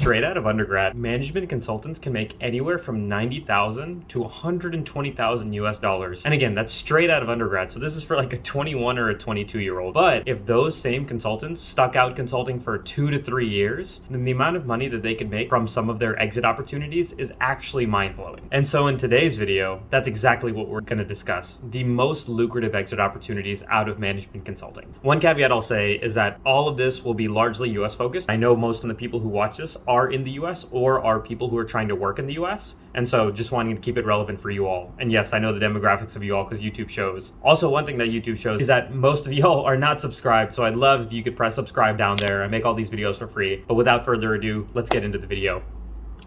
Straight out of undergrad, management consultants can make anywhere from $90,000 to $120,000 US. And again, that's straight out of undergrad. So this is for like a 21 or a 22-year-old. But if those same consultants stuck out consulting for 2 to 3 years, then the amount of money that they could make from some of their exit opportunities is actually mind-blowing. And so in today's video, that's exactly what we're going to discuss: the most lucrative exit opportunities out of management consulting. One caveat I'll say is that all of this will be largely US focused. I know most of the people who watch this are in the US or are people who are trying to work in the US. And so just wanting to keep it relevant for you all. And yes, I know the demographics of you all because YouTube shows. Also, one thing that YouTube shows is that most of y'all are not subscribed. So I'd love if you could press subscribe down there. I make all these videos for free. But without further ado, let's get into the video.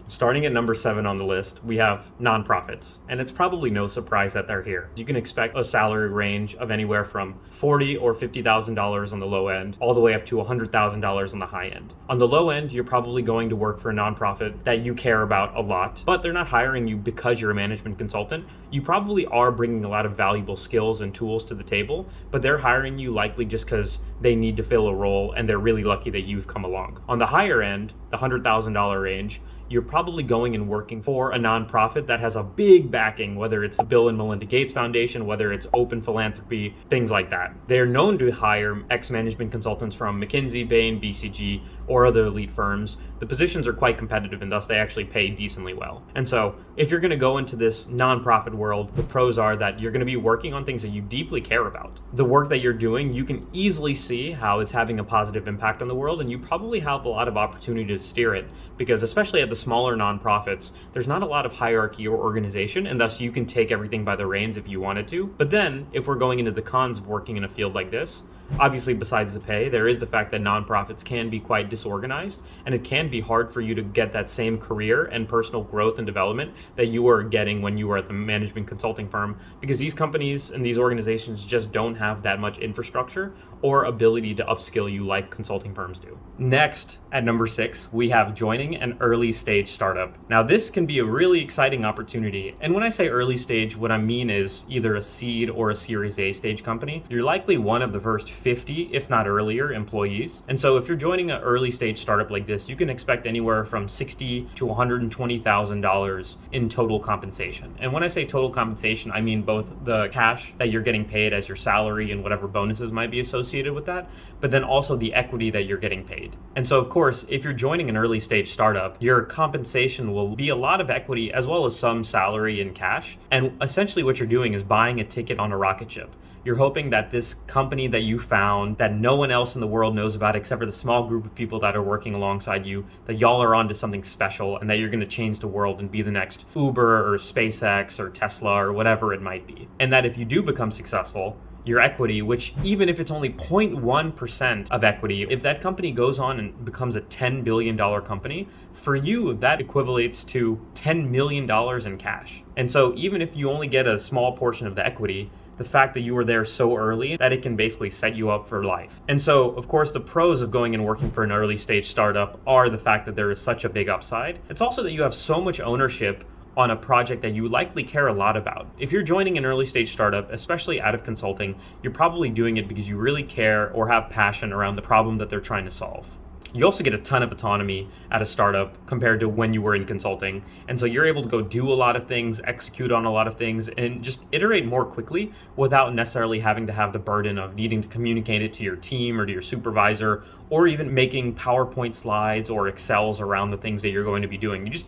Starting at number 7 on the list, we have nonprofits, and it's probably no surprise that they're here. You can expect a salary range of anywhere from $40,000 or $50,000 on the low end, all the way up to $100,000 on the high end. On the low end, you're probably going to work for a nonprofit that you care about a lot, but they're not hiring you because you're a management consultant. You probably are bringing a lot of valuable skills and tools to the table, but they're hiring you likely just because they need to fill a role and they're really lucky that you've come along. On the higher end, the $100,000 range, you're probably going and working for a nonprofit that has a big backing, whether it's the Bill and Melinda Gates Foundation, whether it's open philanthropy, things like that. They're known to hire ex-management consultants from McKinsey, Bain, BCG, or other elite firms. The positions are quite competitive and thus they actually pay decently well. And so if you're going to go into this nonprofit world, the pros are that you're going to be working on things that you deeply care about. The work that you're doing, you can easily see how it's having a positive impact on the world, and you probably have a lot of opportunity to steer it, because especially at the smaller nonprofits, there's not a lot of hierarchy or organization, and thus you can take everything by the reins if you wanted to. But then if we're going into the cons of working in a field like this, obviously besides the pay, there is the fact that nonprofits can be quite disorganized, and it can be hard for you to get that same career and personal growth and development that you were getting when you were at the management consulting firm, because these companies and these organizations just don't have that much infrastructure or ability to upskill you like consulting firms do. Next, at number 6, we have joining an early stage startup. Now this can be a really exciting opportunity, and when I say early stage, what I mean is either a seed or a Series A stage company. You're likely one of the first 50, if not earlier, employees. And so if you're joining an early stage startup like this, you can expect anywhere from $60,000 to $120,000 in total compensation. And when I say total compensation, I mean both the cash that you're getting paid as your salary and whatever bonuses might be associated with that, but then also the equity that you're getting paid. And so of course, if you're joining an early stage startup, your compensation will be a lot of equity as well as some salary in cash. And essentially what you're doing is buying a ticket on a rocket ship. You're hoping that this company that you found, that no one else in the world knows about except for the small group of people that are working alongside you, that y'all are onto something special and that you're going to change the world and be the next Uber or SpaceX or Tesla or whatever it might be. And that if you do become successful, your equity, which even if it's only 0.1% of equity, if that company goes on and becomes a $10 billion company, for you, that equivalates to $10 million in cash. And so even if you only get a small portion of the equity, the fact that you were there so early that it can basically set you up for life. And so, of course, the pros of going and working for an early stage startup are the fact that there is such a big upside. It's also that you have so much ownership on a project that you likely care a lot about. If you're joining an early stage startup, especially out of consulting, you're probably doing it because you really care or have passion around the problem that they're trying to solve. You also get a ton of autonomy at a startup compared to when you were in consulting. And so you're able to go do a lot of things, execute on a lot of things, and just iterate more quickly without necessarily having to have the burden of needing to communicate it to your team or to your supervisor, or even making PowerPoint slides or Excels around the things that you're going to be doing. You just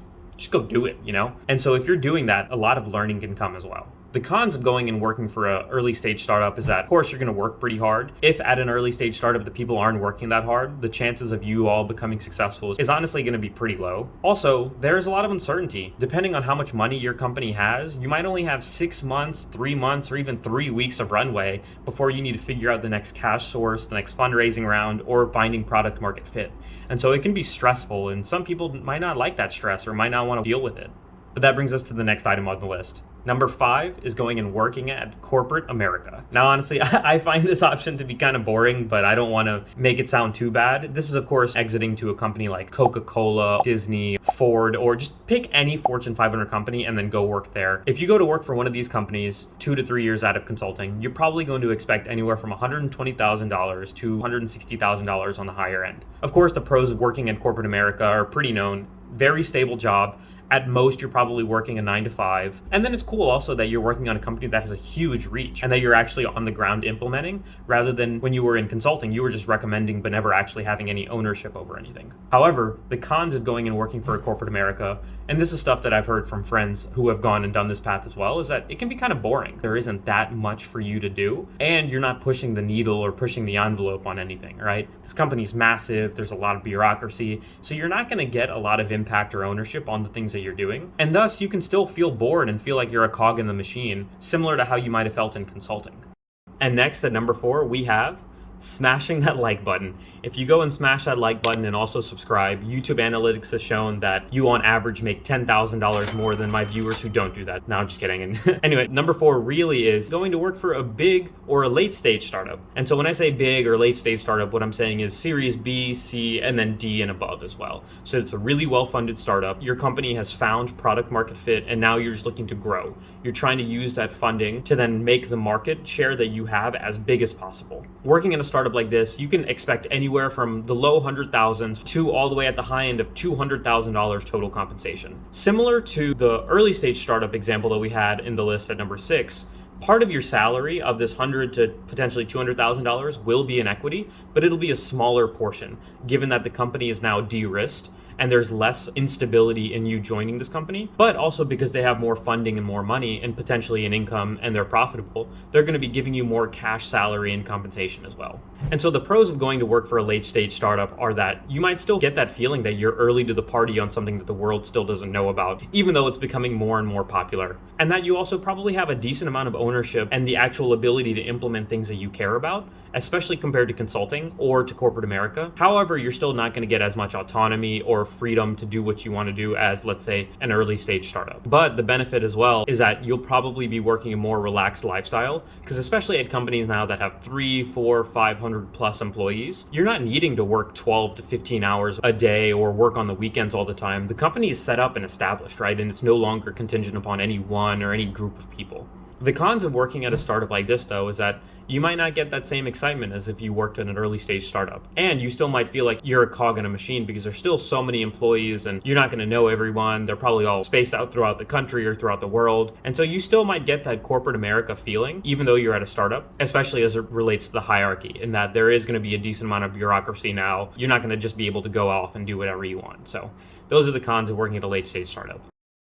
go do it, you know? And so if you're doing that, a lot of learning can come as well. The cons of going and working for an early stage startup is that, of course, you're going to work pretty hard. If at an early stage startup, the people aren't working that hard, the chances of you all becoming successful is honestly going to be pretty low. Also, there's a lot of uncertainty. Depending on how much money your company has, you might only have 6 months, 3 months, or even 3 weeks of runway before you need to figure out the next cash source, the next fundraising round, or finding product market fit. And so it can be stressful, and some people might not like that stress or might not want to deal with it. But that brings us to the next item on the list. Number 5 is going and working at corporate America. Now, honestly, I find this option to be kind of boring, but I don't want to make it sound too bad. This is, of course, exiting to a company like Coca-Cola, Disney, Ford, or just pick any Fortune 500 company and then go work there. If you go to work for one of these companies 2 to 3 years out of consulting, you're probably going to expect anywhere from $120,000 to $160,000 on the higher end. Of course, the pros of working at corporate America are pretty known. Very stable job. At most, you're probably working a 9 to 5. And then it's cool also that you're working on a company that has a huge reach and that you're actually on the ground implementing, rather than when you were in consulting, you were just recommending but never actually having any ownership over anything. However, the cons of going and working for a corporate America, and this is stuff that I've heard from friends who have gone and done this path as well, is that it can be kind of boring. There isn't that much for you to do, and you're not pushing the needle or pushing the envelope on anything, right? This company's massive, there's a lot of bureaucracy, so you're not going to get a lot of impact or ownership on the things that you're doing, and thus you can still feel bored and feel like you're a cog in the machine, similar to how you might have felt in consulting. And next, at number 4, we have smashing that like button. If you go and smash that like button and also subscribe, YouTube analytics has shown that you on average make $10,000 more than my viewers who don't do that. No, I'm just kidding. And anyway, number 4 really is going to work for a big or a late stage startup. And so when I say big or late stage startup, what I'm saying is Series B, C, and then D and above as well. So it's a really well-funded startup. Your company has found product market fit, and now you're just looking to grow. You're trying to use that funding to then make the market share that you have as big as possible. Working in a startup like this, you can expect anywhere from the low 100,000s to all the way at the high end of $200,000 total compensation. Similar to the early stage startup example that we had in the list at number 6, part of your salary of this $100,000 to potentially $200,000 will be in equity, but it'll be a smaller portion, given that the company is now de-risked and there's less instability in you joining this company, but also because they have more funding and more money and potentially an income and they're profitable, they're going to be giving you more cash salary and compensation as well. And so the pros of going to work for a late stage startup are that you might still get that feeling that you're early to the party on something that the world still doesn't know about, even though it's becoming more and more popular. And that you also probably have a decent amount of ownership and the actual ability to implement things that you care about, especially compared to consulting or to corporate America. However, you're still not going to get as much autonomy or freedom to do what you want to do as, let's say, an early stage startup. But the benefit as well is that you'll probably be working a more relaxed lifestyle, because especially at companies now that have 3, 4, 500 plus employees, you're not needing to work 12 to 15 hours a day or work on the weekends all the time. The company is set up and established, right? And it's no longer contingent upon any one or any group of people. The cons of working at a startup like this, though, is that you might not get that same excitement as if you worked at an early stage startup. And you still might feel like you're a cog in a machine because there's still so many employees and you're not going to know everyone. They're probably all spaced out throughout the country or throughout the world. And so you still might get that corporate America feeling, even though you're at a startup, especially as it relates to the hierarchy, in that there is going to be a decent amount of bureaucracy now. You're not going to just be able to go off and do whatever you want. So those are the cons of working at a late stage startup.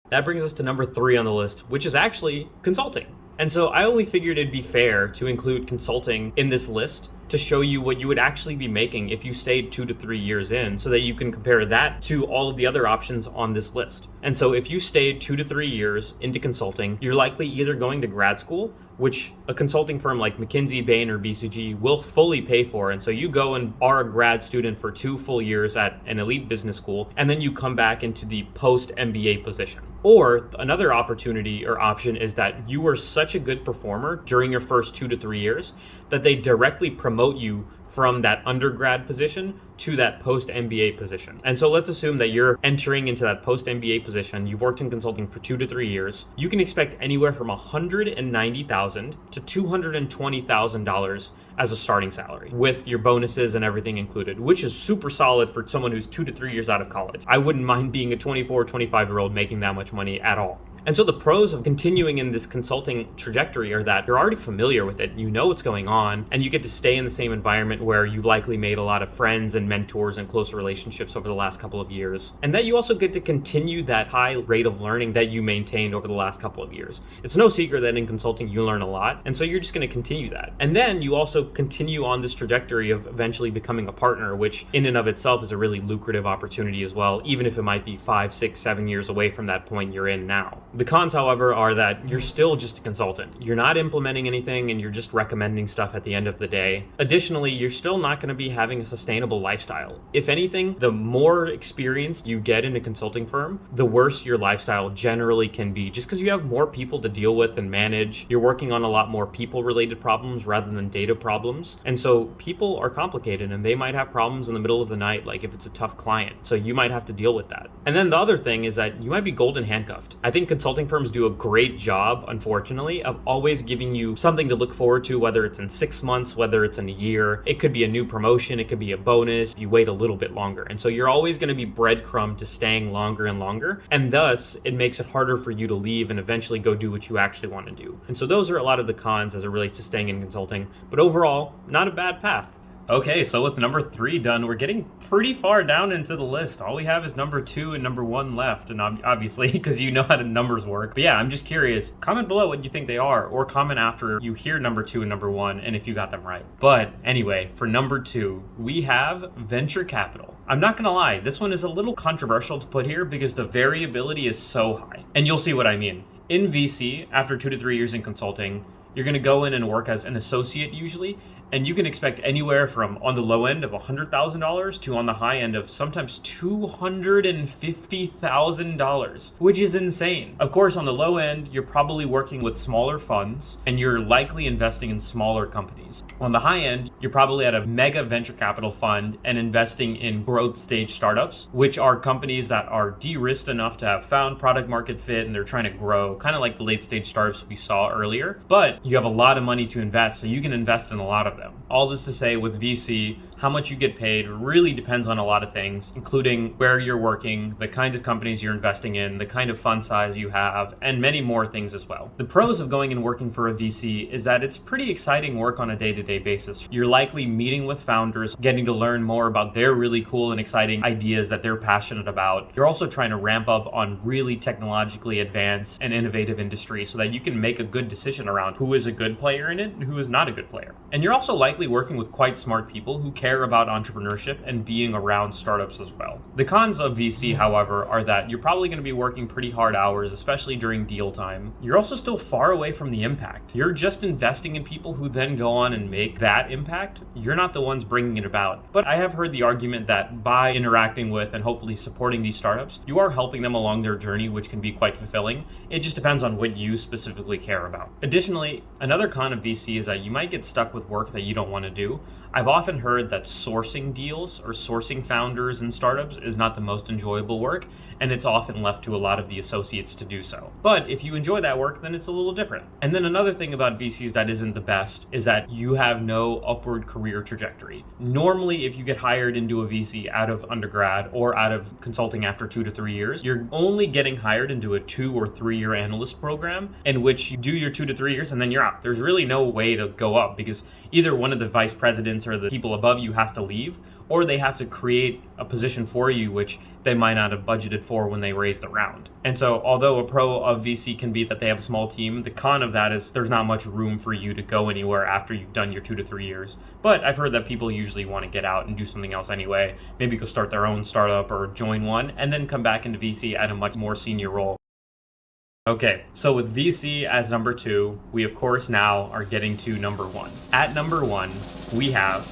That brings us to number 3 on the list, which is actually consulting. And so I only figured it'd be fair to include consulting in this list to show you what you would actually be making if you stayed 2 to 3 years in, so that you can compare that to all of the other options on this list. And so if you stayed 2 to 3 years into consulting, you're likely either going to grad school, which a consulting firm like McKinsey, Bain, or BCG will fully pay for. And so you go and are a grad student for 2 full years at an elite business school, and then you come back into the post-MBA position. Or another opportunity or option is that you were such a good performer during your first 2 to 3 years that they directly promote you from that undergrad position to that post-MBA position. And so let's assume that you're entering into that post-MBA position. You've worked in consulting for 2 to 3 years. You can expect anywhere from $190,000 to $220,000 as a starting salary, with your bonuses and everything included, which is super solid for someone who's 2 to 3 years out of college. I wouldn't mind being a 24 or 25-year-old making that much money at all. And so the pros of continuing in this consulting trajectory are that you're already familiar with it, you know what's going on, and you get to stay in the same environment where you've likely made a lot of friends and mentors and close relationships over the last couple of years. And that you also get to continue that high rate of learning that you maintained over the last couple of years. It's no secret that in consulting you learn a lot, and so you're just going to continue that. And then you also continue on this trajectory of eventually becoming a partner, which in and of itself is a really lucrative opportunity as well, even if it might be 5, 6, 7 years away from that point you're in now. The cons, however, are that you're still just a consultant. You're not implementing anything and you're just recommending stuff at the end of the day. Additionally, you're still not going to be having a sustainable lifestyle. If anything, the more experience you get in a consulting firm, the worse your lifestyle generally can be, just because you have more people to deal with and manage. You're working on a lot more people-related problems rather than data problems. And so people are complicated and they might have problems in the middle of the night, like if it's a tough client. So you might have to deal with that. And then the other thing is that you might be golden handcuffed. I think consulting firms do a great job, unfortunately, of always giving you something to look forward to, whether it's in 6 months, whether it's in a year. It could be a new promotion, it could be a bonus if you wait a little bit longer. And so you're always going to be breadcrumbed to staying longer and longer. And thus, it makes it harder for you to leave and eventually go do what you actually want to do. And so those are a lot of the cons as it relates to staying in consulting. But overall, not a bad path. Okay, so with number 3 done, we're getting pretty far down into the list. All we have is number 2 and number 1 left, and obviously, because you know how the numbers work. But yeah, I'm just curious. Comment below what you think they are, or comment after you hear number 2 and number 1, and if you got them right. But anyway, for number 2, we have venture capital. I'm not gonna lie, this one is a little controversial to put here because the variability is so high. And you'll see what I mean. In VC, after 2 to 3 years in consulting, you're gonna go in and work as an associate usually, and you can expect anywhere from on the low end of $100,000 to on the high end of sometimes $250,000, which is insane. Of course, on the low end, you're probably working with smaller funds and you're likely investing in smaller companies. On the high end, you're probably at a mega venture capital fund and investing in growth stage startups, which are companies that are de-risked enough to have found product market fit and they're trying to grow, kind of like the late stage startups we saw earlier. But you have a lot of money to invest, so you can invest in a lot of them. All this to say, with VC, how much you get paid really depends on a lot of things, including where you're working, the kinds of companies you're investing in, the kind of fund size you have, and many more things as well. The pros of going and working for a VC is that it's pretty exciting work on a day-to-day basis. You're likely meeting with founders, getting to learn more about their really cool and exciting ideas that they're passionate about. You're also trying to ramp up on really technologically advanced and innovative industry so that you can make a good decision around who is a good player in it and who is not a good player. And you're also likely working with quite smart people who care about entrepreneurship and being around startups as well. The cons of VC, however, are that you're probably going to be working pretty hard hours, especially during deal time. You're also still far away from the impact. You're just investing in people who then go on and make that impact. You're not the ones bringing it about. But I have heard the argument that by interacting with and hopefully supporting these startups, you are helping them along their journey, which can be quite fulfilling. It just depends on what you specifically care about. Additionally, another con of VC is that you might get stuck with work that you don't want to do. I've often heard that sourcing deals or sourcing founders and startups is not the most enjoyable work, and it's often left to a lot of the associates to do so. But if you enjoy that work, then it's a little different. And then another thing about VCs that isn't the best is that you have no upward career trajectory. Normally, if you get hired into a VC out of undergrad or out of consulting after 2 to 3 years, you're only getting hired into a 2 or 3 year analyst program in which you do your 2 to 3 years and then you're out. There's really no way to go up because either one of the vice presidents or the people above you has to leave, or they have to create a position for you which they might not have budgeted for when they raised the round. And so although a pro of VC can be that they have a small team, the con of that is there's not much room for you to go anywhere after you've done your 2 to 3 years. But I've heard that people usually want to get out and do something else anyway, maybe go start their own startup or join one and then come back into VC at a much more senior role. Okay, so with VC as number 2, we of course now are getting to number 1. At number 1, we have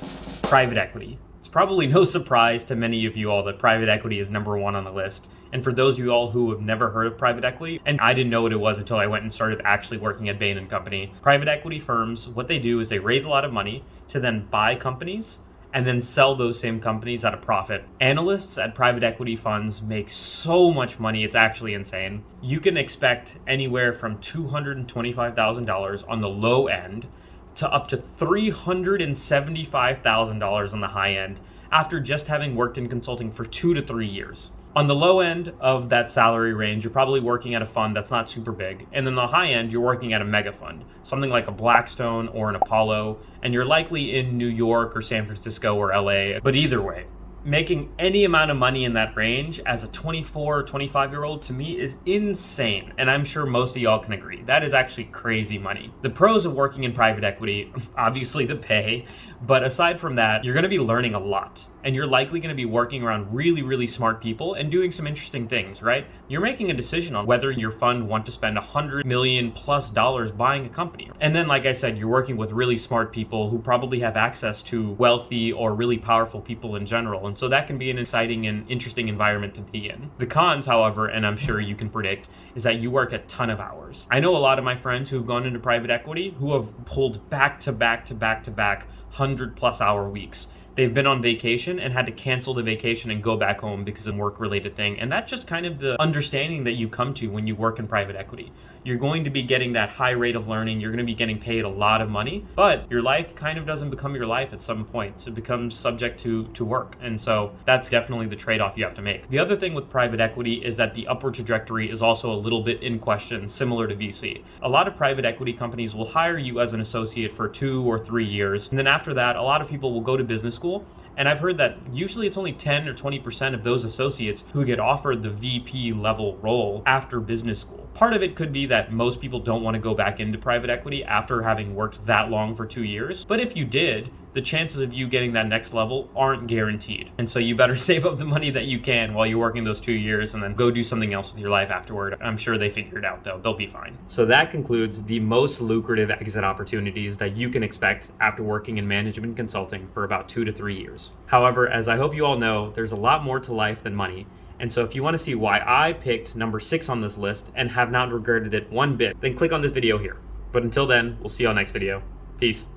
private equity. It's probably no surprise to many of you all that private equity is number 1 on the list. And for those of you all who have never heard of private equity, and I didn't know what it was until I went and started actually working at Bain & Company, private equity firms, what they do is they raise a lot of money to then buy companies and then sell those same companies at a profit. Analysts at private equity funds make so much money, it's actually insane. You can expect anywhere from $225,000 on the low end to up to $375,000 on the high end after just having worked in consulting for 2 to 3 years. On the low end of that salary range, you're probably working at a fund that's not super big. And then the high end, you're working at a mega fund, something like a Blackstone or an Apollo, and you're likely in New York or San Francisco or LA. But either way, making any amount of money in that range as a 24 or 25-year-old to me is insane. And I'm sure most of y'all can agree. That is actually crazy money. The pros of working in private equity, obviously the pay, But aside from that, you're going to be learning a lot, and you're likely going to be working around really, really smart people and doing some interesting things, right? You're making a decision on whether your fund want to spend $100 million plus buying a company. And then, like I said, you're working with really smart people who probably have access to wealthy or really powerful people in general. And so that can be an exciting and interesting environment to be in. The cons, however, and I'm sure you can predict, is that you work a ton of hours. I know a lot of my friends who've gone into private equity who have pulled back to back 100+ hour weeks. They've been on vacation and had to cancel the vacation and go back home because of work-related thing. And that's just kind of the understanding that you come to when you work in private equity. You're going to be getting that high rate of learning. You're going to be getting paid a lot of money, but your life kind of doesn't become your life at some point. It becomes subject to work. And so that's definitely the trade-off you have to make. The other thing with private equity is that the upward trajectory is also a little bit in question, similar to VC. A lot of private equity companies will hire you as an associate for 2 or 3 years. And then after that, a lot of people will go to business school. And I've heard that usually it's only 10 or 20% of those associates who get offered the VP level role after business school. Part of it could be that most people don't want to go back into private equity after having worked that long for 2 years. But if you did, the chances of you getting that next level aren't guaranteed. And so you better save up the money that you can while you're working those 2 years and then go do something else with your life afterward. I'm sure they figure it out though. They'll be fine. So that concludes the most lucrative exit opportunities that you can expect after working in management consulting for about 2 to 3 years. However, as I hope you all know, there's a lot more to life than money. And so if you want to see why I picked number 6 on this list and have not regretted it one bit, then click on this video here. But until then, we'll see you all next video. Peace.